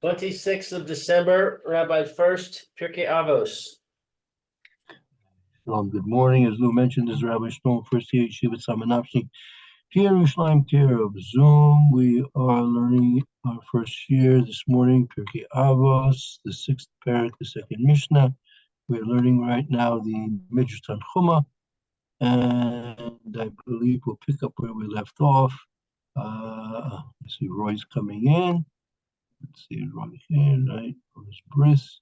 26th of December, Rabbi Furst, Pierke Avos. Good morning. As Lou mentioned, this is Rabbi Stone, First year Yeshiva Samanapsi, here in Yerushalayim, care of Zoom. We are learning our first year this morning, Pierke Avos, the sixth parak, the second Mishnah. We're learning right now the Midrash Tanchuma, and I believe we'll pick up where we left off. Let's see, Roy's coming in. Let's see, Roy here, right? Roy's Briss.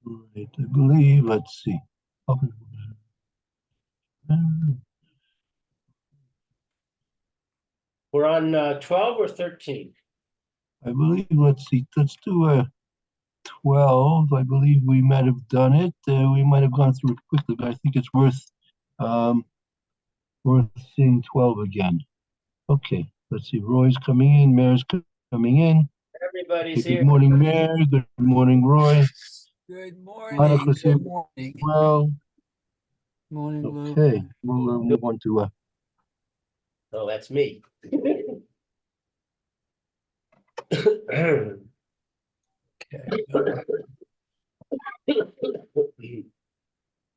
Right, I believe, let's see. We're on 12 or 13? I believe, let's see, let's do 12. I believe we might have done it. We might have gone through it quickly, but I think it's worth seeing 12 again. Okay, let's see. Roy's coming in. Mayor's coming in. Everybody's Okay, here. good morning, Mayor. Good morning, Roy. Good morning. Hannah's here. Good morning. Well, Morning, Lou. okay, we'll move on to Oh, that's me.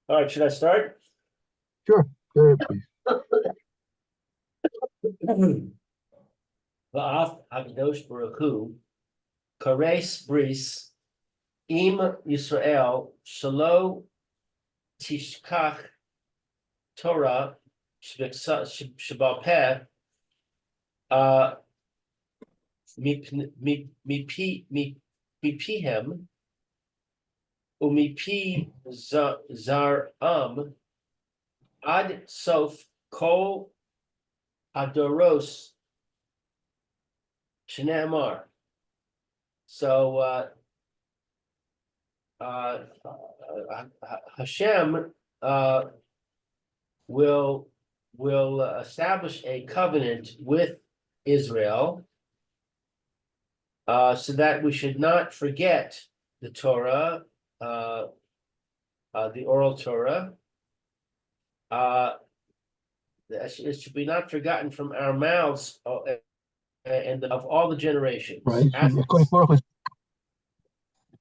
All right, should I start? sure. Go ahead, please. Va'af Hakadosh Baruch Hu, Kares Bris, Im Yisrael, Shalo Tishkach Torah, Shabal Peh, Mipihem, Umipi Zaram, Ad Sof Kol Adoros Shneamar. So Hashem will establish a covenant with Israel, so that we should not forget the Torah, the oral Torah. It should be not forgotten from our mouths and of all the generations. Right.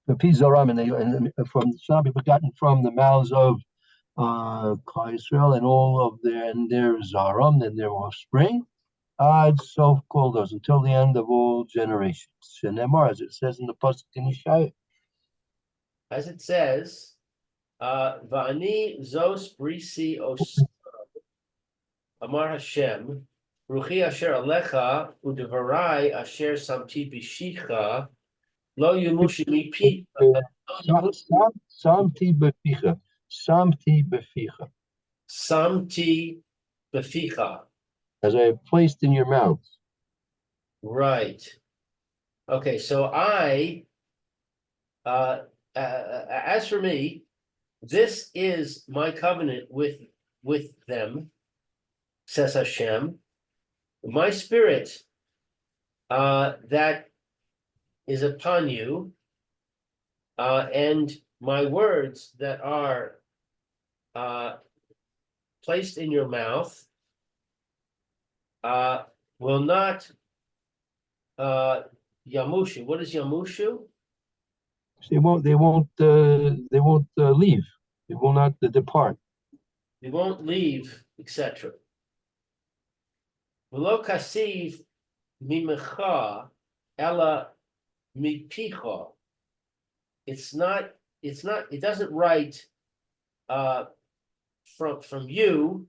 The Pizaram and from shall not be forgotten from the mouths of Klal Israel and all of their Zaram and their offspring. So called those until the end of all generations. Shenemar, as it says in the pasuk in Yeshaya. As it says, Va'ani zos brisi os Amar Hashem, Ruchi asher alecha udevarai asher samti bishicha lo yumushi mipi. Samti beficha. Samti beficha. Samti beficha. As I have placed in your mouth. Right. Okay, so as for me, this is my covenant with them, says Hashem. My spirit that is upon you, and my words that are placed in your mouth will not yamushu. What is yamushu? They won't leave. They will not depart. They won't leave, etc. V'lo kasiv mimecha ela mipicha. It doesn't write from you,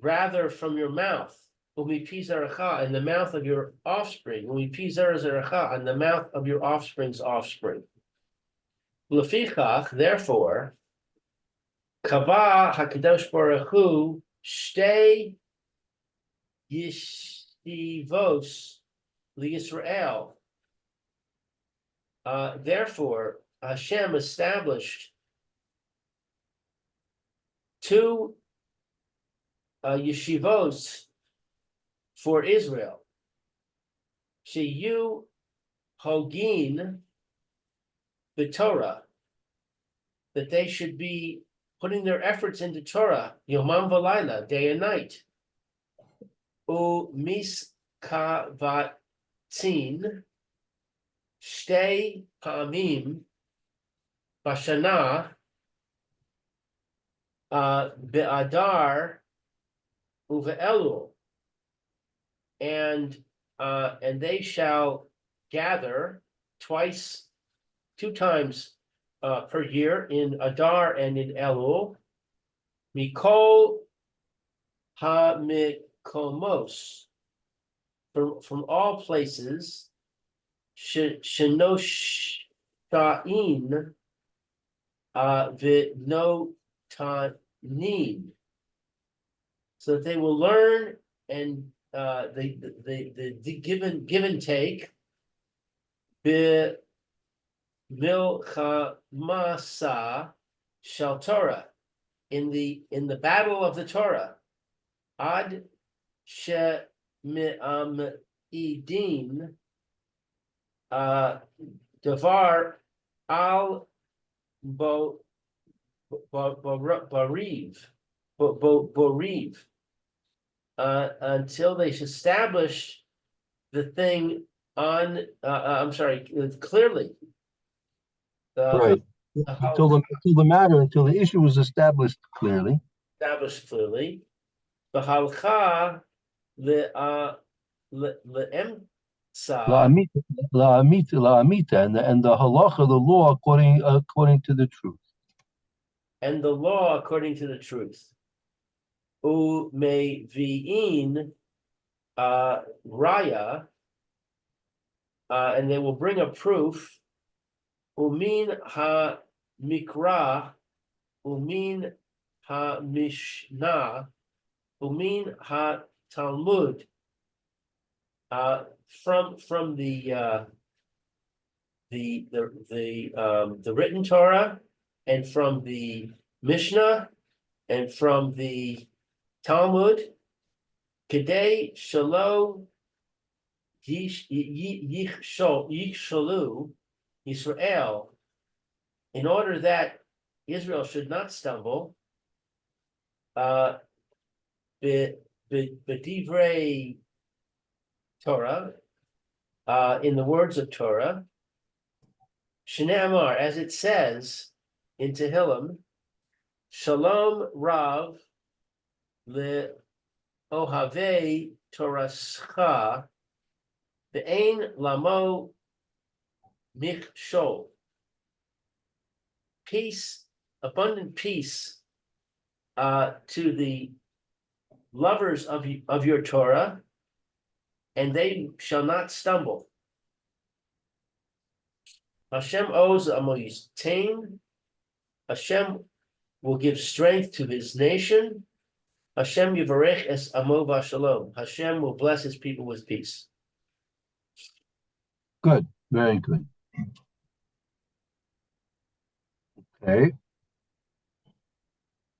rather from your mouth. Umipi zaracha, in the mouth of your offspring. Umipi zaracha, in the mouth of your offspring's offspring. Lefichach, therefore, kava hakadosh baruch hu shtei yeshivos liYisrael. Therefore, Hashem established two yeshivos for Israel. Sheyu hogin b'Torah, that they should be putting their efforts into Torah, Yomam V'Laila, day and night. U miskavatzin shtei pa'amim b'shana be'adar uve'elul, and they shall gather two times per year in Adar and in Elul, mikol hamikomos, from all places, shenoshta'in v'notanin, so that they will learn and the give and take milchamasa shel Torah, in the battle of the Torah, ad she me'amidin davar al boriv, until they establish the thing on, clearly. Right. Until the issue was established clearly. The halcha le'emtza, La'amita, and the halacha, the law according to the truth. and the law according to the truth. Umevi'in raya, and they will bring a proof. Umin ha mikra, umin ha mishnah, umin ha talmud, from the written Torah, and from the Mishnah, and from the Talmud, kedei shelo yichshalu Yisrael, in order that Israel should not stumble, b'divrei Torah, in the words of Torah, Shnei Amar, as it says in Tehillim, Shalom Rav le Ohavei Torascha ve'ein lamo michshol. Peace, abundant peace, to the lovers of your Torah, and they shall not stumble. Hashem oz amoyistain. Hashem will give strength to his nation. Hashem yivarech es amo v'shalom. Hashem will bless his people with peace. Good, very good. Okay.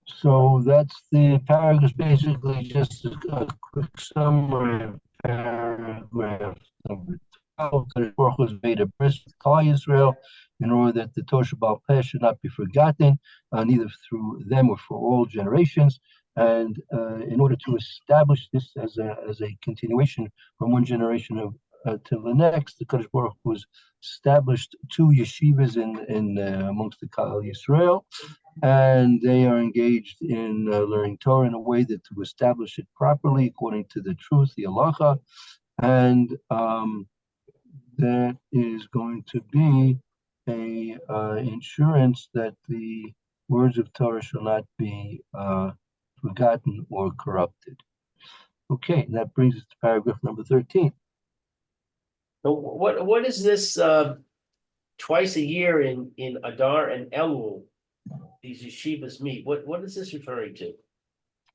So that's the paragraph, basically just a quick summary of paragraph number 12. The Baruch was made a bris with Klal Yisrael in order that the Torah Baal Peh should not be forgotten, neither through them or for all generations. And in order to establish this as a continuation from one generation to the next, the Kadosh Baruch was established two yeshivas in amongst the Klal Yisrael, and they are engaged in learning Torah in a way that to establish it properly according to the truth, the halacha, and that is going to be a insurance that the words of Torah shall not be forgotten or corrupted. Okay, and that brings us to paragraph number 13. So what is this twice a year in Adar and Elul, these yeshivas meet? What is this referring to?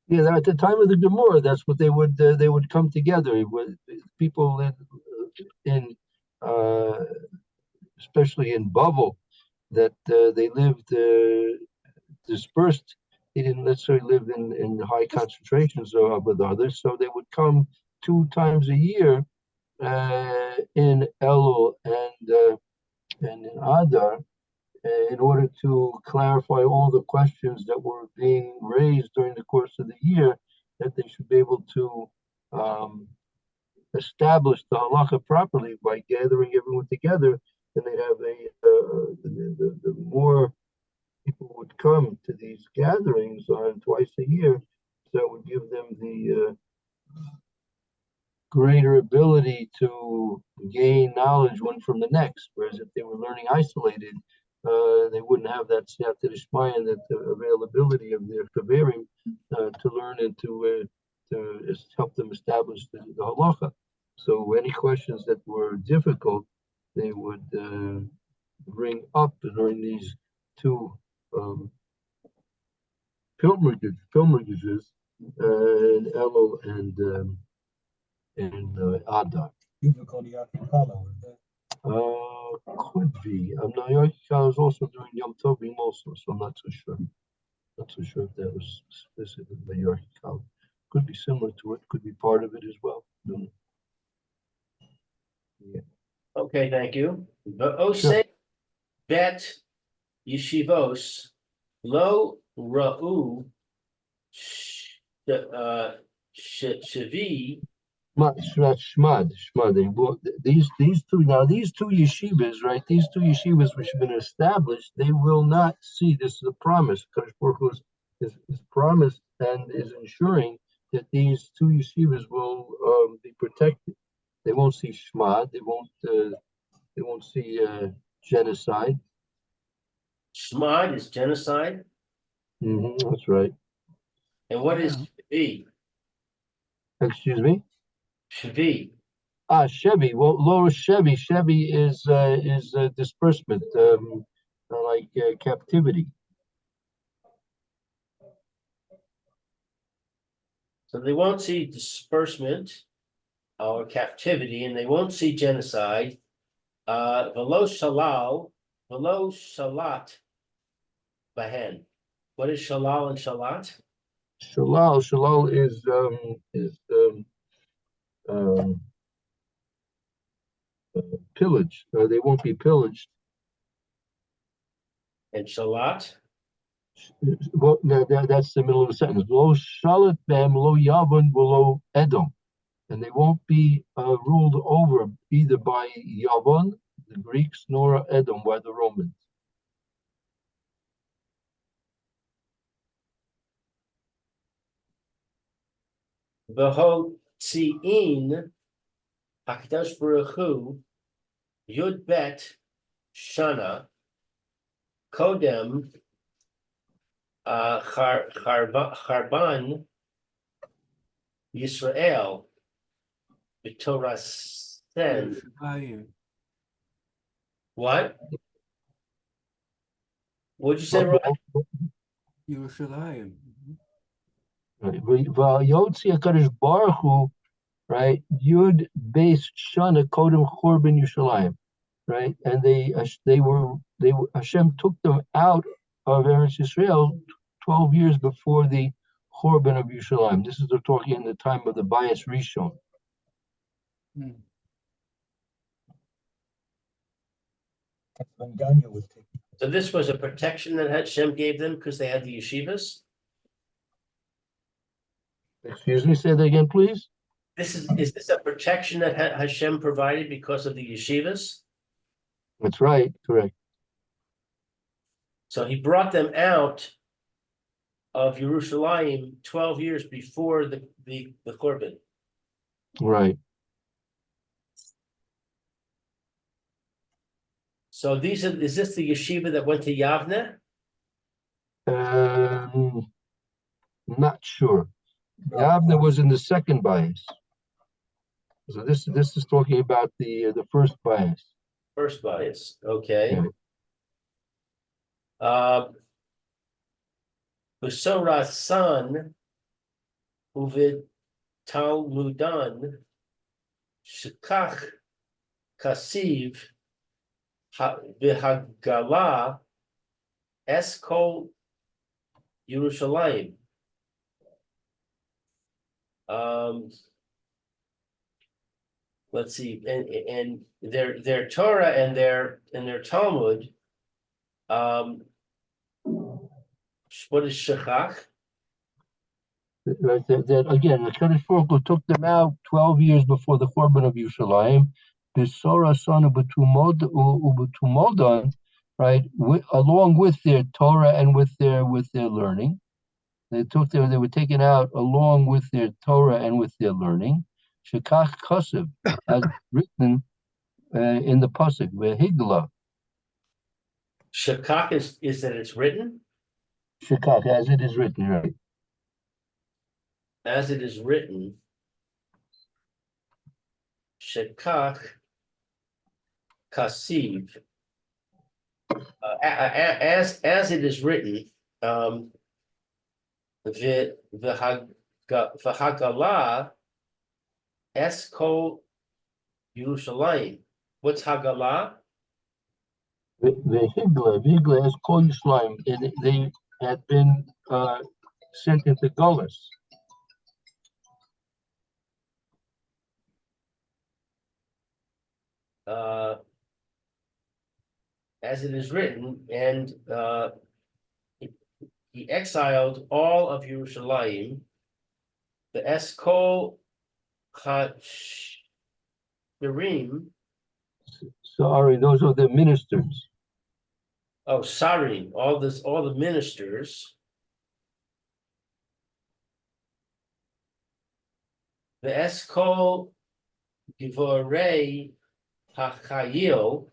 Yeah, at the time of the Gemara, that's what they would come together. People in especially in Bavel, that they lived dispersed. They didn't necessarily live in high concentrations with others, so they would come 2 times a year in Elul and in Adar, in order to clarify all the questions that were being raised during the course of the year, that they should be able to establish the halacha properly by gathering everyone together, and they'd have the more people would come to these gatherings on twice a year, so it would give them the greater ability to gain knowledge one from the next. Whereas if they were learning isolated, they wouldn't have that siyata d'shmaya and that availability of their kaverim to learn and to help them establish the halacha. So any questions that were difficult, they would bring up during these two pilgrimages, Elul and Adar. Could be. I'm not. I was also doing Yom Tovim also, so I'm not so sure. Not so sure if that was specifically Yorktown. Could be similar to it. Could be part of it as well. Yeah. Okay, thank you. But Ose Sure. bet yeshivos lo ra'u shavi. Shmad. These two yeshivas, right? These two yeshivas which have been established, they will not see. This is a promise. Kadosh Baruch Hu is promised and is ensuring that these two yeshivas will be protected. They won't see shmad. They won't see genocide. Shmad is genocide. That's right. And what is shavi? Excuse me. Shavi. Chevy. Well, lower Chevy. Chevy is disbursement, like captivity. So they won't see disbursement or captivity, and they won't see genocide. Velo shalal, velo shalat bahen. What is shalal and shalat? Shalal is pillage. They won't be pillaged. And shalat? Well, that's the middle of the sentence. Lo shalat bem lo yavon lo edom, and they won't be ruled over either by Yavon, the Greeks, nor Edom by the Romans. V'ho tzi'in HaKadosh Baruch Hu Yud Bet Shana Kodem Charban Yisrael B'Torah Sen. What? What'd you say, Roy? Yerushalayim. Vayotzi HaKadosh Baruch Hu, right? Yud Beis Shana Kodem Churban Yushalayim, right? And Hashem took them out of Eretz Yisrael 12 years before the Churban of Yushalayim. This is they're talking in the time of the Bias Rishon. So this was a protection that Hashem gave them because they had the yeshivas? Excuse me, say that again, please. Is this a protection that Hashem provided because of the yeshivas? That's right, correct. So he brought them out of Yerushalayim 12 years before the Korban. Right. So is this the yeshiva that went to Yavne? Not sure. Yavne was in the second bias. So this is talking about the first bias. First bias, okay. Besorat son uvid Talmudan shekach kasiv v'hagala eskol Yerushalayim. Let's see, and their Torah and their Talmud What is shechach? Right, that again, the Kadosh Baruch Hu took them out 12 years before the Korban of Yerushalayim. Besora son of Betumodon, right, along with their Torah and with their learning. They were taken out along with their Torah and with their learning. Shekach Kosev, as written in the pasuk, Vehigla. Shekach is that it's written? Shekach, as it is written, right? As it is written. Shekach Kasiv. As it is written, V'Hagalah Eskol Yerushalayim. What's Hagalah? Vehigla is called Yisrael, and they had been sent into Golis. As it is written, and he exiled all of Yerushalayim, the Eskol HaShirim. Sorry, those are the ministers. Oh, Sarim, all the ministers. The Eskol Givorei HaChayil,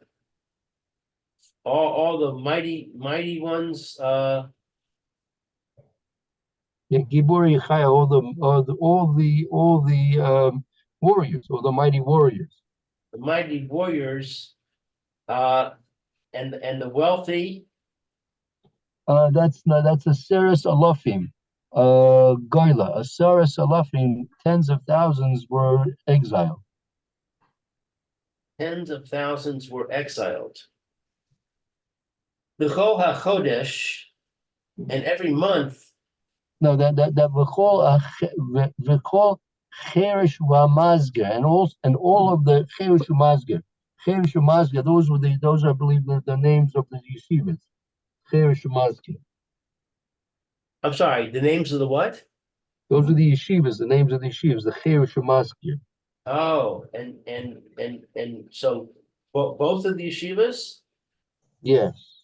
all the mighty ones, Gibori Chaya, all the warriors, or the mighty warriors. the mighty warriors, and the wealthy. That's a Seres Alofim, Goyla. A Seres Alofim, tens of thousands were exiled. Tens of thousands were exiled. B'chol HaChodesh, and every month. No, that V'chol Cherish V'Amazger, and all of the Cherish V'Amazger. Cherish V'Amazger, those are, I believe, the names of the yeshivas. Cherish V'Amazger. I'm sorry, the names of the what? Those are the yeshivas, the names of the yeshivas, the Cherish V'Amazger. Oh, and so both of the yeshivas? Yes.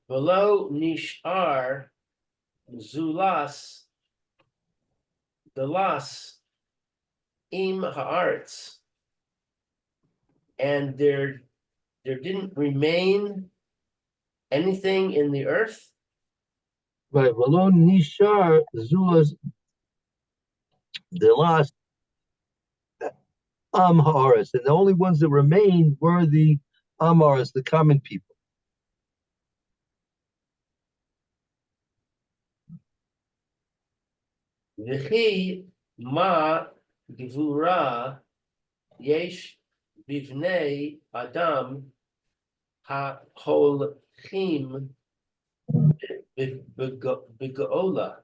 Below Nishar Zulas Dalas Im Haaretz, and there didn't remain anything in the earth. Right. V'lo nishar zulas the last haaretz, and the only ones that remained were the haaretz, the common people. V'chi ma gvura yesh bivnei adam ha-holchim b'geula.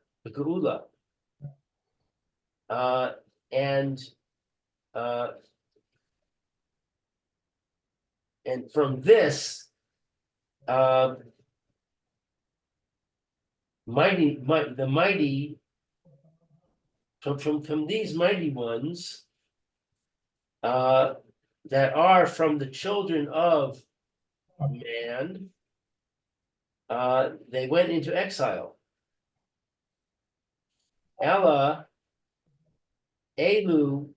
And from this, the mighty from these mighty ones that are from the children of man, they went into exile. Ella Elu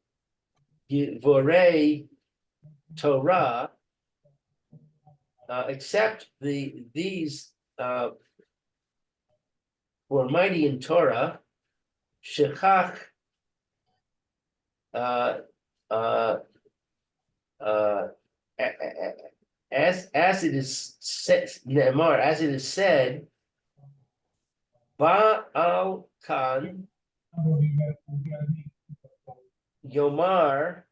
Vorei Torah, except these who are mighty in Torah, Shechach, as it is said, Ne'emar, as it is said, Ba'al Kan Yomar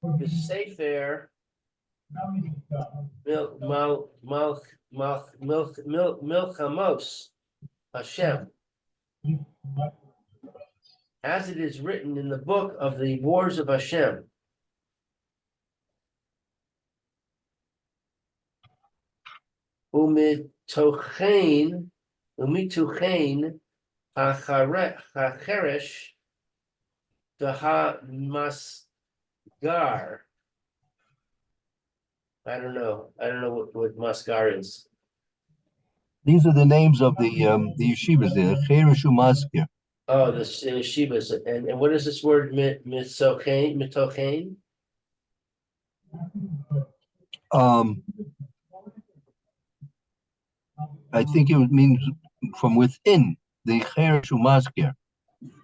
B'Sefer Milchamos Hashem, as it is written in the book of the wars of Hashem. Umitochein hacheresh v'hamasgar. I don't know what masgar is. These are the names of the yeshivas there. Cheresh u'maskir. Oh, the Shivas. And what is this word mitochein? I think it means from within the cheresh u'maskir.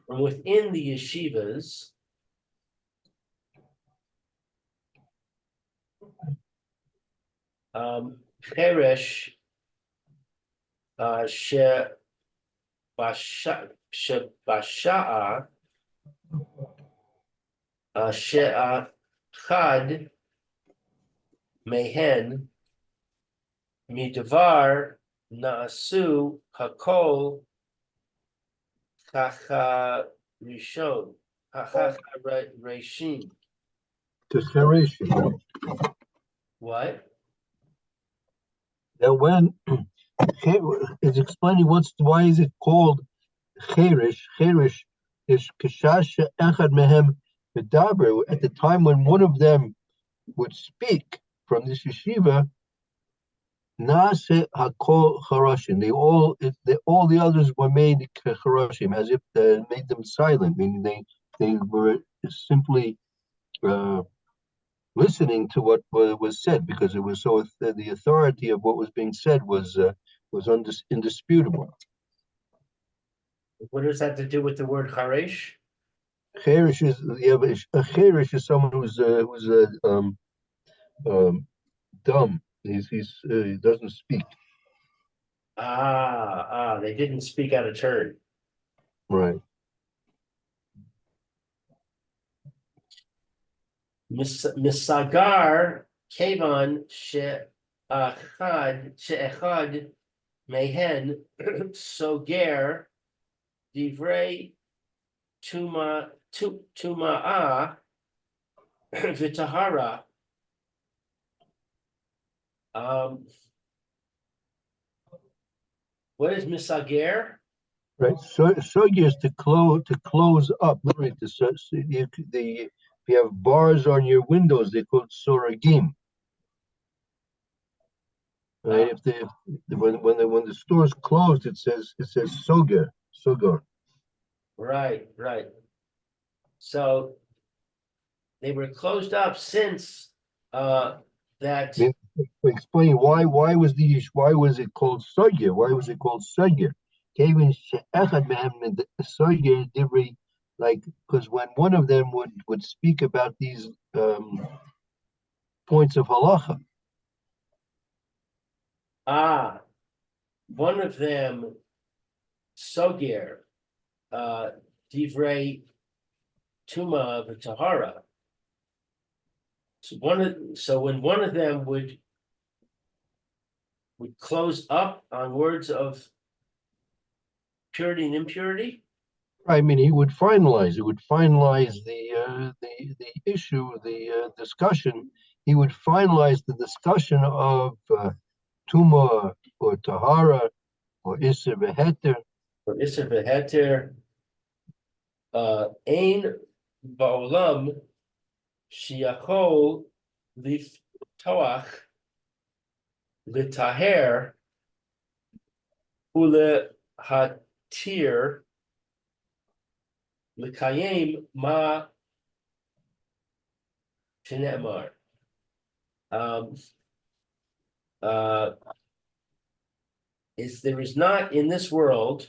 From within the yeshivas. Cheresh Shebasha'a She'achad Mehen Midavar Naasu Hakol Chacha Rishon Chacha Reshim. To cheresh. What? That when it's explaining why is it called cheresh. Cheresh is kashash echad mehem medaber. At the time when one of them would speak from this yeshiva, Naase hakol charashim. All the others were made charashim, as if they made them silent, meaning they were simply listening to what was said, because it was so the authority of what was being said was indisputable. What does that to do with the word charesh? Cheresh is a cheresh is someone who's dumb. He doesn't speak. They didn't speak out of turn. Right. Misagar Kevan she'echad mehen soger divrei tuma'a v'tahara. What is misager? Right. So is to close up. Right. If you have bars on your windows, they call it soragim. Right. When the store is closed, it says sogar. Right. So they were closed up since that. I mean, explain why was it called sogar? Why was it called sogar? Like, because when one of them would speak about these points of halacha. One of them, Soger, Divrei Tuma V'Tahara. So when one of them would close up on words of purity and impurity. I mean, he would finalize. It would finalize the issue, the discussion. He would finalize the discussion of tuma or tahara or iser v'heter. Or iser v'heter. Ein ba'olam shiachol liftoach litaher ulehatir l'kayem ma shene'emar. There is not in this world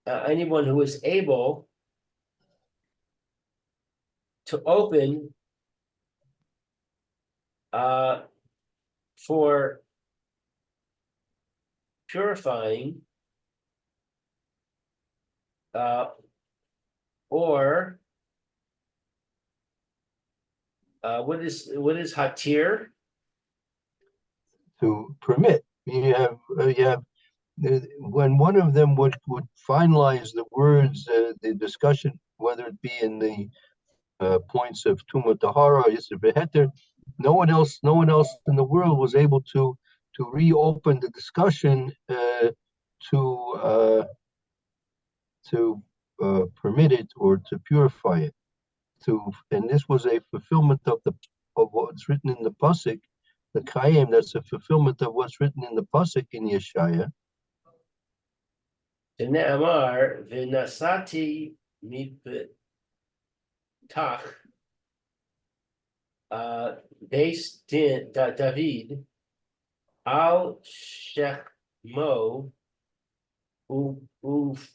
anyone who is able to open for purifying or what is hatir? To permit. You have when one of them would finalize the words, the discussion, whether it be in the points of Tuma Tahara, Yisr Beheter, no one else in the world was able to reopen the discussion to permit it or to purify it. And this was a fulfillment of what's written in the pasuk, the Kayim. That's a fulfillment of what's written in the pasuk in Yeshaya. Amar v'nasati mipetach Beis Din David al Shechmo upoteach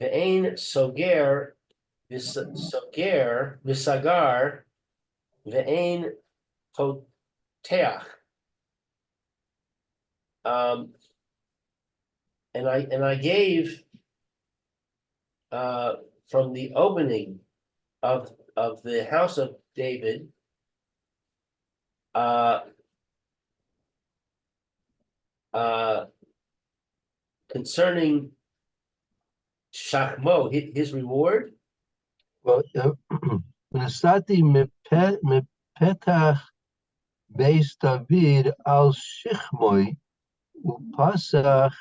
ve'ein soger v'sagar ve'ein poteach. And I gave from the opening of the house of David concerning Shachmo, his reward. Well, Nasati mepetach Beis David al Shechmoi upasach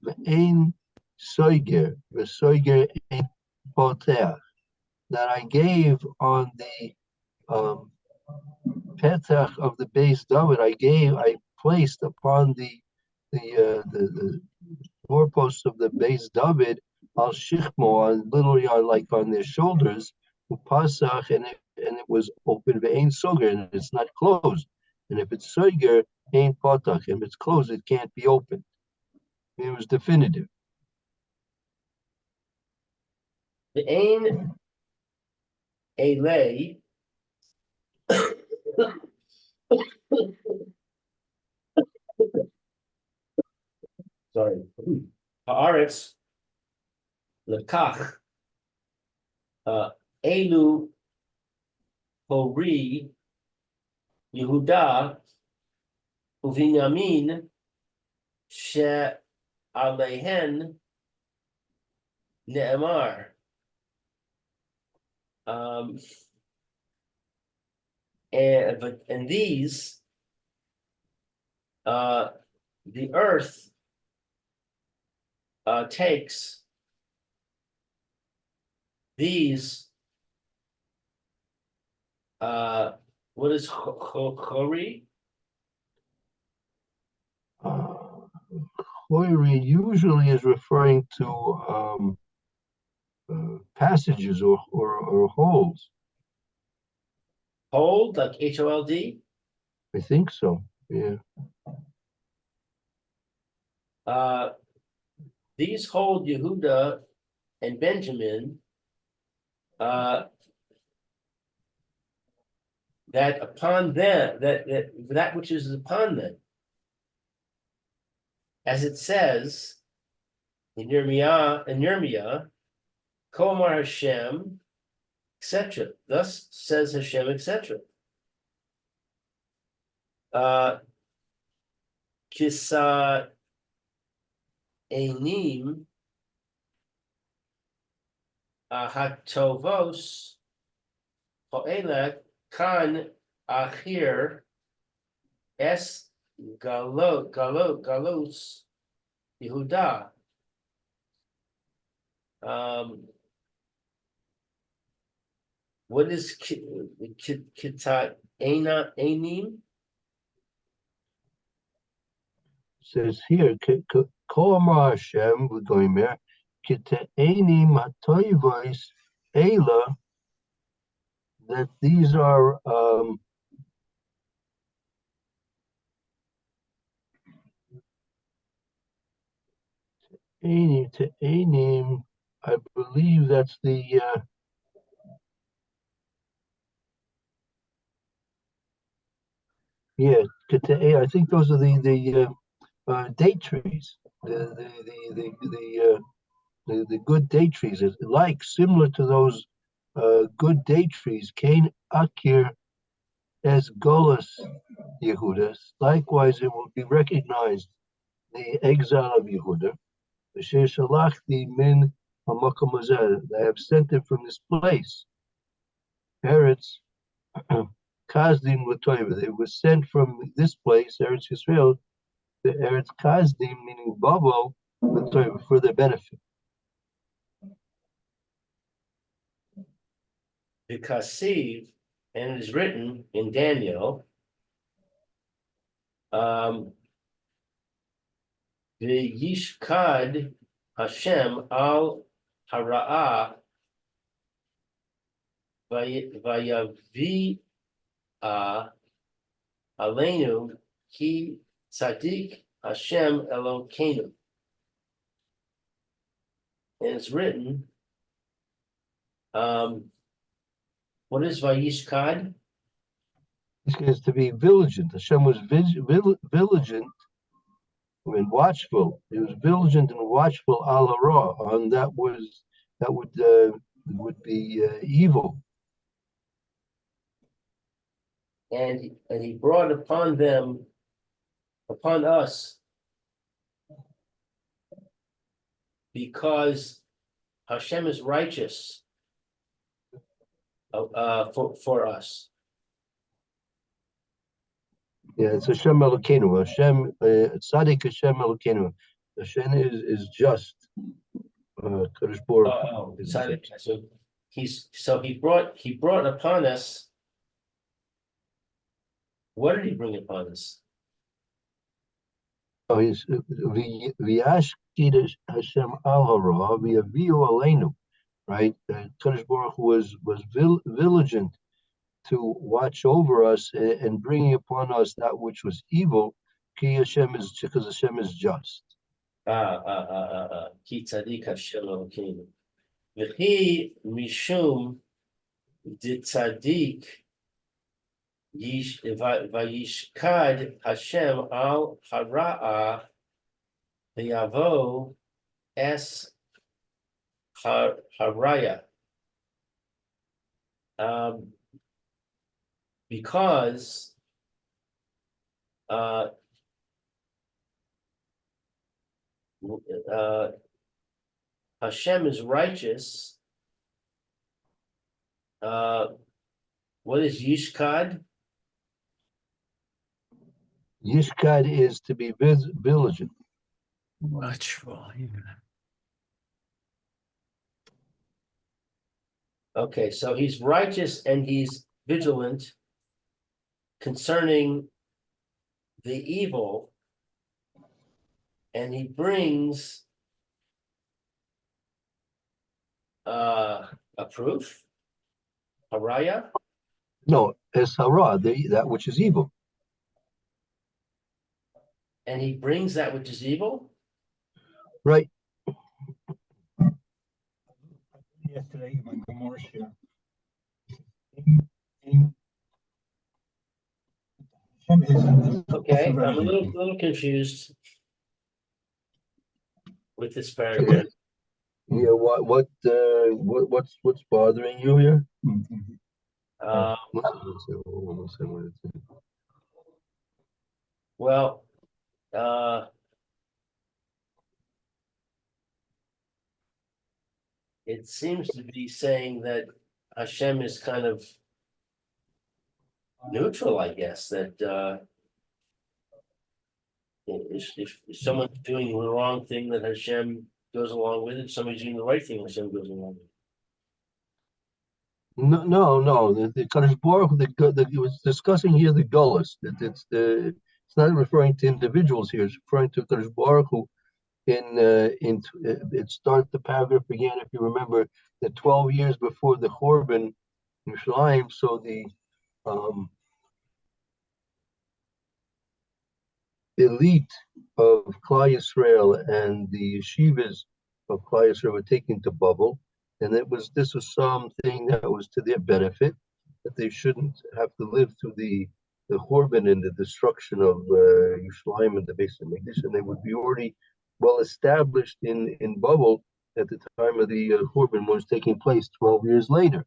ve'ein soiger v'soiger ein poteach. That I gave on the petach of the Beis David, I placed upon the doorposts of the Beis David al Shichmo, on literally like on their shoulders, upasach, and it was open ve'ein soger, and it's not closed. And if it's soger, ein potach. If it's closed, it can't be opened. It was definitive. The Ein Elei sorry, Haaretz Lekach Elu Hori Yehuda Uvinyamin She Alehen Ne'emar. And these the earth takes these what is Chori? Chori usually is referring to passages or holes. Hold, like HOLD? I think so, yeah. These hold Yehuda and Benjamin, that upon them, that which is upon them, as it says in Yirmiyah, Komar Hashem, etc. Thus says Hashem, etc. Kisa Enim Hatovos Poelek Kan Achir Es Galos Yehuda. What is Kita Enim? Says here, Kol Amar Hashem, we're going there, Kita Enim Hatoivos Ela, that these are to Enim, I believe that's the yeah, I think those are the date trees, the good date trees. It's like similar to those good date trees. Cain Akir as Golas Yehuda. Likewise, it will be recognized the exile of Yehuda. The Shalach the Min Hamakom Hazeh. I have sent it from this place. Eretz Kazdim Latoiva. They were sent from this place, Eretz Yisrael, to Eretz Kazdim, meaning Babel, Latoiva, for their benefit. Because and it is written in Daniel, the Yishkad Hashem al Hara'ah Vayavi Aleinu Ki Tzadik Hashem Elokeinu. And it's written, what is Vayishkad? This is to be vigilant. Hashem was vigilant and watchful. He was vigilant and watchful al hara, and that would be evil. And he brought upon us, because Hashem is righteous for us. Yeah, it's Hashem Elokeinu. Hashem Tzadik Hashem Elokeinu. Hashem is just. Kadosh Baruch Hu. So he brought upon us. What did he bring upon us? Oh, he's V'yashkid Hashem al hara v'yaviu aleinu. Right, Kadosh Baruch Hu was vigilant to watch over us and bringing upon us that which was evil. Because Hashem is just. Ki tzadik Hashem Elokeinu. V'chi mishum ditzadik vayishkad Hashem al hara'ah v'yavo es haraya. Because Hashem is righteous. What is Yishkad? Yishkad is to be vigilant. Watchful. Okay, so he's righteous and he's vigilant concerning the evil, and he brings a proof, haraya. No, es hara, that which is evil. And he brings that which is evil. Right. Yesterday, my Gemara here. Okay, I'm a little confused with this paragraph. Yeah, what's bothering you here? Well, it seems to be saying that Hashem is kind of neutral, I guess, that if someone's doing the wrong thing, that Hashem goes along with it. If somebody's doing the right thing, Hashem goes along with it. No. The Kadosh Baruch Hu, it was discussing here the gullus. It's not referring to individuals here. It's referring to Kadosh Baruch Hu. It starts the paragraph again. If you remember, the 12 years before the Churban in Yerushalayim, so the elite of Klal Yisrael and the yeshivas of Klal Yisrael were taken to Babel, and this was something that was to their benefit, that they shouldn't have to live through the Churban and the destruction of Yerushalayim and the Beis Hamikdash, and they would be already well established in Babel at the time of the Churban was taking place 12 years later.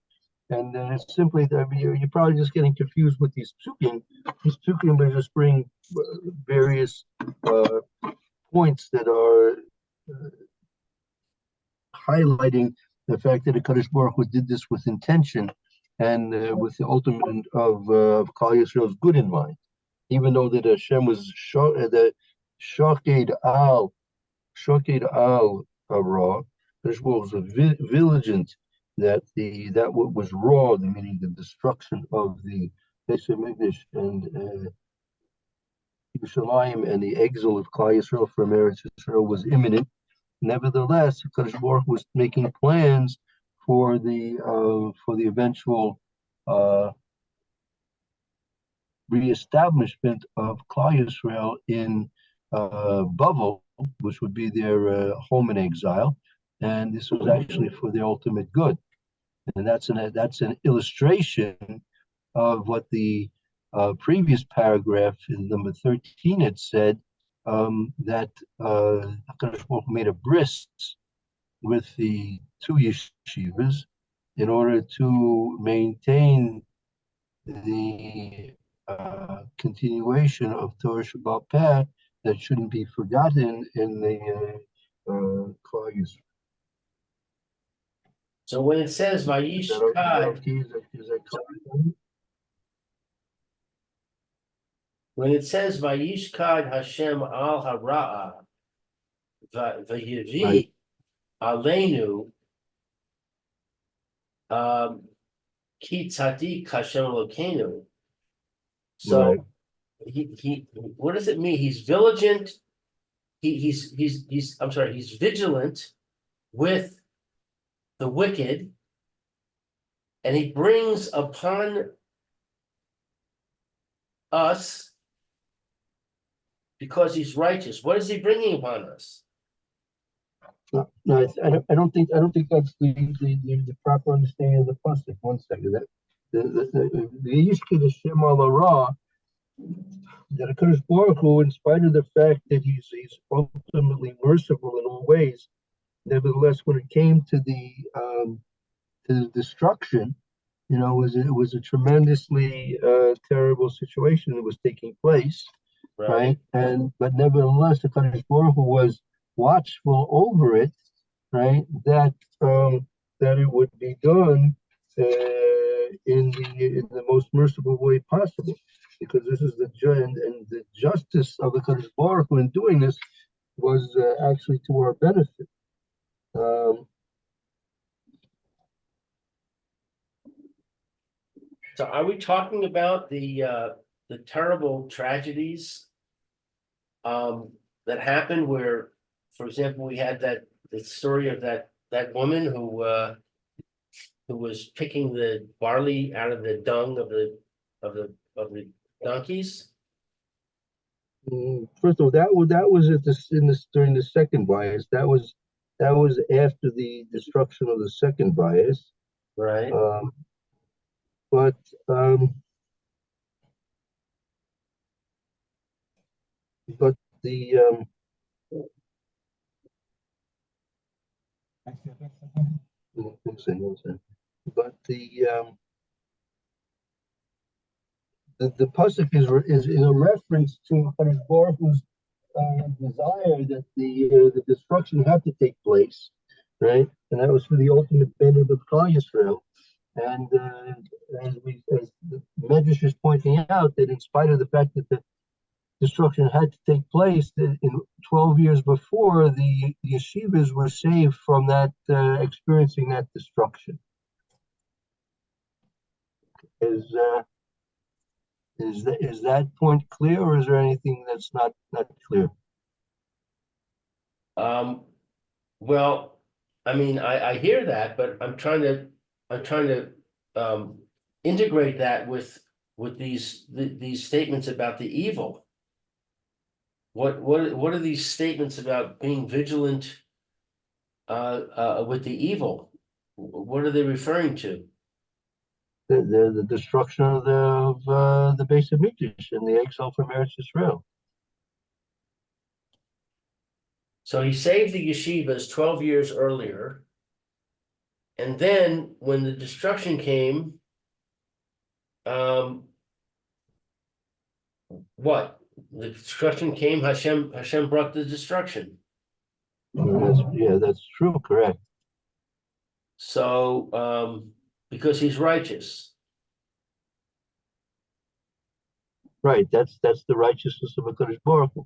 And simply, you're probably just getting confused with these psukim. These psukim are just bring various points that are highlighting the fact that the Kadosh Baruch Hu did this with intention and with the ultimate of Klal Yisrael's good in mind. Even though that Hashem was the Shoked al Ra, Kadosh Baruch was vigilant that that what was raw, the meaning the destruction of the Beis Hamikdash and Yerushalayim and the exile of Klal Yisrael from Eretz Yisrael was imminent. Nevertheless, Kadosh Baruch was making plans for the eventual reestablishment of Klal Yisrael in Bavel, which would be their home in exile, and this was actually for the ultimate good. And that's an illustration of what the previous paragraph in number 13 had said, that HaKadosh Baruch made a bris with the two yeshivas in order to maintain the continuation of Torah Shabbat Peh that shouldn't be forgotten in the Klal Yisrael. So when it says Vayish Kad, when it says Vayish Kad Hashem al Hara'a Vayivi Right. Aleinu Ki Tzadik Hashem Elokeinu. So Right. he what does it mean? He's vigilant. He's vigilant with the wicked, and he brings upon us because he's righteous. What is he bringing upon us? No, I don't think that's the proper understanding of the pasuk. One second, that the Yishkid Hashem al Ra, that HaKadosh Baruch Hu, in spite of the fact that he's ultimately merciful in all ways, nevertheless, when it came to the destruction, it was a tremendously terrible situation that was taking place, right? But nevertheless, the HaKadosh Baruch Hu was watchful over it, right? That it would be done in the most merciful way possible, because this is the justice of the HaKadosh Baruch Hu in doing this was actually to our benefit. So are we talking about the terrible tragedies that happened where, for example, we had the story of that woman who was picking the barley out of the dung of the donkeys? First of all, that was during the second bias. That was after the destruction of the second bias. Right. But the but the pasuk is in a reference to HaKadosh Baruch Hu's desire that the destruction had to take place, right? And that was for the ultimate benefit of Klal Yisrael. And as the Medrash is pointing out, that in spite of the fact that the destruction had to take place, that in 12 years before, the yeshivas were saved from that experiencing that destruction. Is that point clear, or is there anything that's not clear? Well, I mean, I hear that, but I'm trying to integrate that with these statements about the evil. What are these statements about being vigilant with the evil? What are they referring to? The destruction of the Beis Hamikdash and the exile from Eretz Yisrael. So he saved the yeshivas 12 years earlier, and then when the destruction came, what? The destruction came. Hashem brought the destruction. That's true, correct. So because he's righteous. Right, that's the righteousness of HaKadosh Baruch Hu.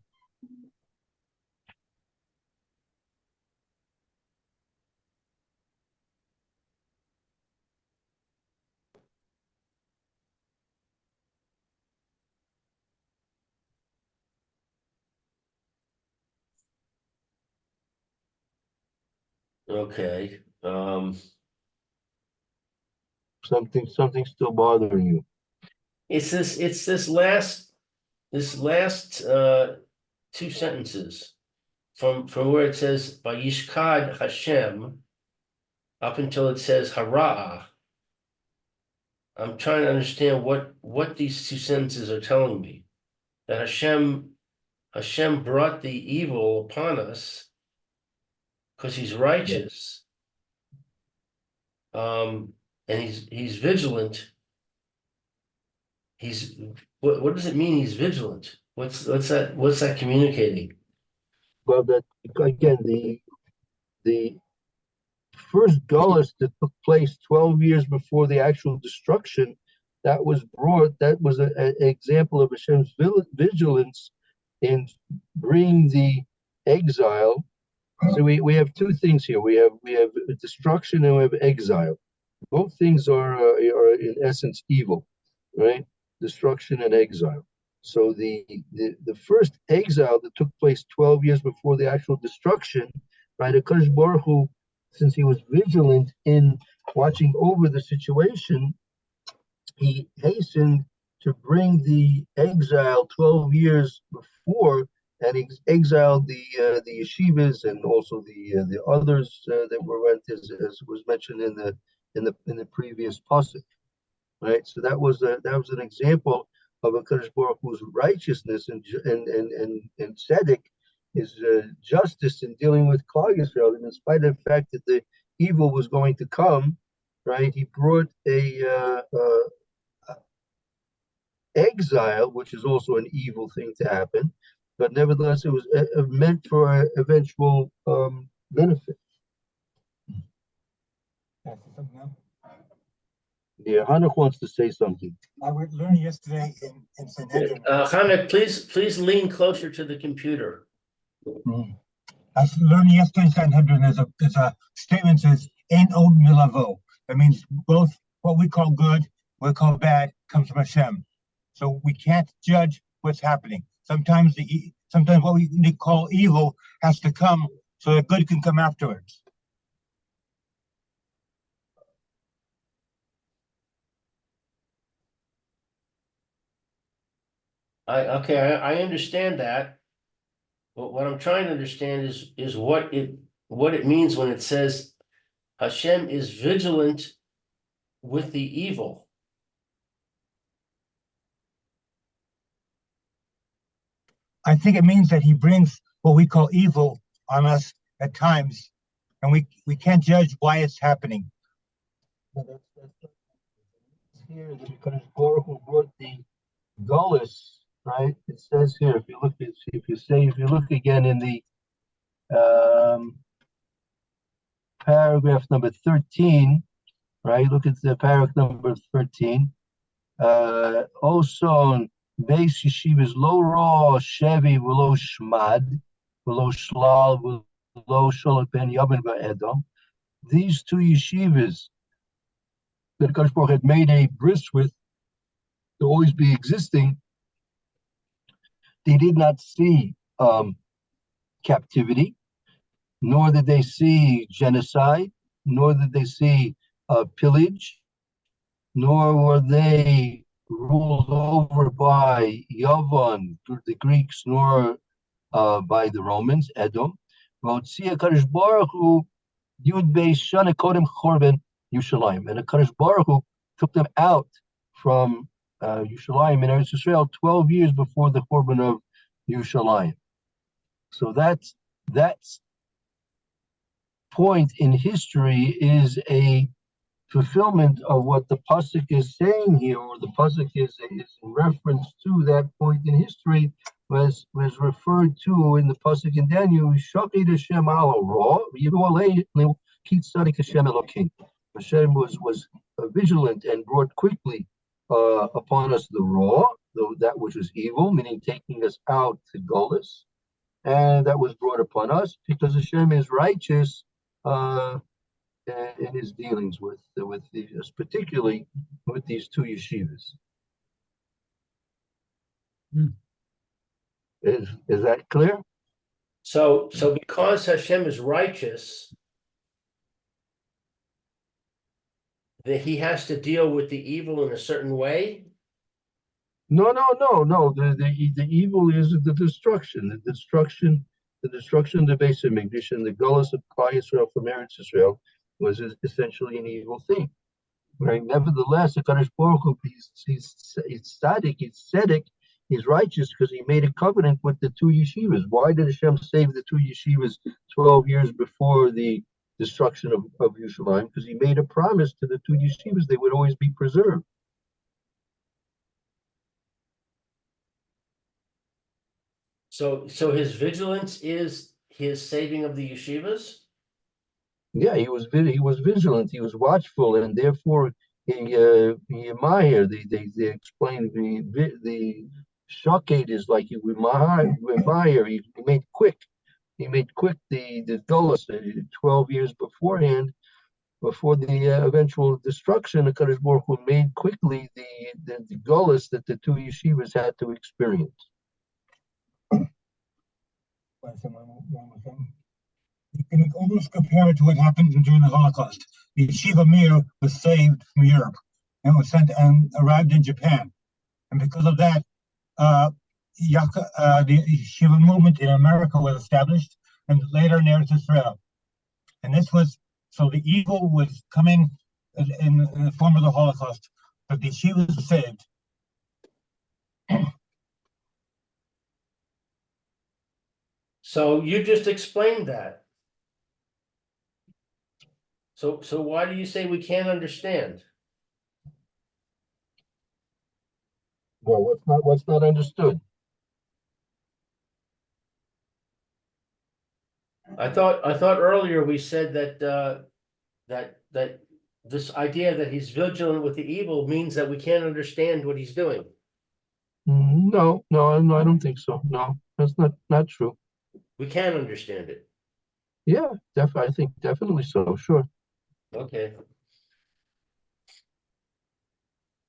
Okay, Something's still bothering you. it's this last two sentences from where it says Vayishkad Hashem up until it says Hara'ah. I'm trying to understand what these two sentences are telling me. That Hashem brought the evil upon us because he's righteous. And he's vigilant. What does it mean he's vigilant? What's that communicating? Well, that again, the first gullus that took place 12 years before the actual destruction, that was an example of Hashem's vigilance in bringing the exile. So we have two things here. We have destruction and we have exile. Both things are in essence evil, right? Destruction and exile. So the first exile that took place 12 years before the actual destruction, right? HaKadosh Baruch Hu, since he was vigilant in watching over the situation, he hastened to bring the exile 12 years before, and he exiled the yeshivas and also the others that were went as was mentioned in the previous pasuk, right? So that was an example of HaKadosh Baruch Hu's righteousness and tzedek, his justice in dealing with Klal Yisrael, and in spite of the fact that the evil was going to come, right? He brought a exile, which is also an evil thing to happen, but nevertheless, it was meant for eventual benefit. Yeah, Hanuk wants to say something. I was learning yesterday in Sanhedrin. Hannah, please lean closer to the computer. Mm. I was learning yesterday in Sanhedrin. There's a statement that says "Ein od milavo." That means both what we call good, what we call bad, comes from Hashem. So we can't judge what's happening. Sometimes what we call evil has to come so that good can come afterwards. I understand that, but what I'm trying to understand is what it means when it says Hashem is vigilant with the evil. I think it means that he brings what we call evil on us at times, and we can't judge why it's happening. Here, the HaKadosh Baruch Hu brought the gullus, right? It says here, if you look again in the paragraph number 13, right? Look at the paragraph number 13. Also, Beis Yeshivas lo ra shevi v'lo shmad v'lo shlal v'lo sholot ben yamin v'edom. These two yeshivas that HaKadosh Baruch had made a bris with to always be existing, they did not see captivity, nor did they see genocide, nor did they see pillage, nor were they ruled over by Yavan, the Greeks, nor by the Romans, Edom. And HaKadosh Baruch Hu took them out from Yerushalayim in Eretz Yisrael 12 years before the Korban of Yerushalayim. So that's point in history is a fulfillment of what the pasuk is saying here, or the pasuk is in reference to that point in history, was referred to in the pasuk in Daniel. Hashem was vigilant and brought quickly upon us the raw, that which was evil, meaning taking us out to Golis, and that was brought upon us because Hashem is righteous in his dealings with these, particularly with these two yeshivas. Is that clear? So because Hashem is righteous, that he has to deal with the evil in a certain way? No. The evil is the destruction. The destruction of the Beis Hamikdash and the Golus of Klal Yisrael from Eretz Israel was essentially an evil thing. Right? Nevertheless, the Kadosh Baruch Hu, he's tzaddik, he's tzedek, he's righteous because he made a covenant with the two yeshivas. Why did Hashem save the two yeshivas 12 years before the destruction of Yerushalayim? Because he made a promise to the two yeshivas they would always be preserved. So his vigilance is his saving of the yeshivas? Yeah, he was vigilant, he was watchful, and therefore he admired. They explained the shockade is like he admire. He made quick the Golos 12 years beforehand, before the eventual destruction. The Kadosh Baruch Hu made quickly the Golos that the two yeshivas had to experience. You can almost compare it to what happened during the Holocaust. The Yeshiva Mir was saved from Europe and was sent and arrived in Japan. And because of that, the Yeshiva movement in America was established, and later in Eretz Israel. And this was, so the evil was coming in the form of the Holocaust, but the Yeshiva was saved. So you just explained that. So why do you say we can't understand? Well, what's not understood? I thought earlier we said that that this idea that he's vigilant with the evil means that we can't understand what he's doing. No, I don't think so. No, that's not true. We can understand it. Yeah, I think definitely so. Sure. Okay.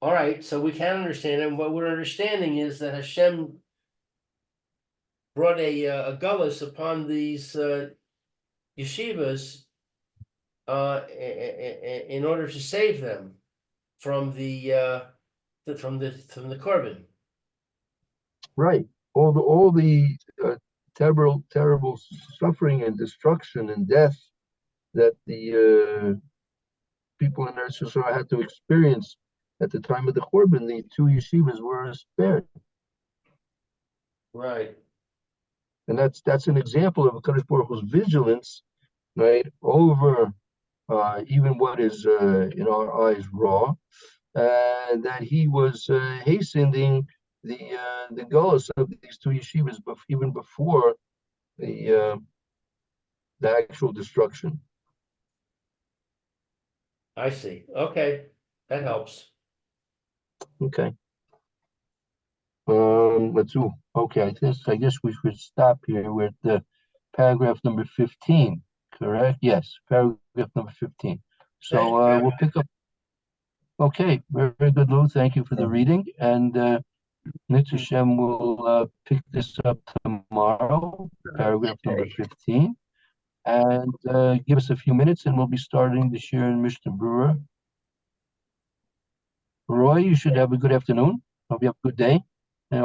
All right, so we can understand it. And what we're understanding is that Hashem brought a gullus upon these yeshivas in order to save them from the korban. Right. All the terrible suffering and destruction and death that the people in Eretz Yisrael had to experience at the time of the Korban, the two yeshivas were spared. Right. And that's an example of Kadosh Baruch Hu's vigilance, right, over even what is in our eyes raw, that he was hastening the goals of these two yeshivas, but even before the actual destruction. I see. Okay, that helps. Okay. Let's do. Okay, I guess we should stop here with the paragraph number 15. Correct? Yes, paragraph number 15. So we'll pick up. Okay, very, very good, Lou. Thank you for the reading, and Nitz Hashem will pick this up tomorrow, paragraph number 15, and give us a few minutes, and we'll be starting the Shir and Mishnah Brewer. Roy, you should have a good afternoon. Hope you have a good day.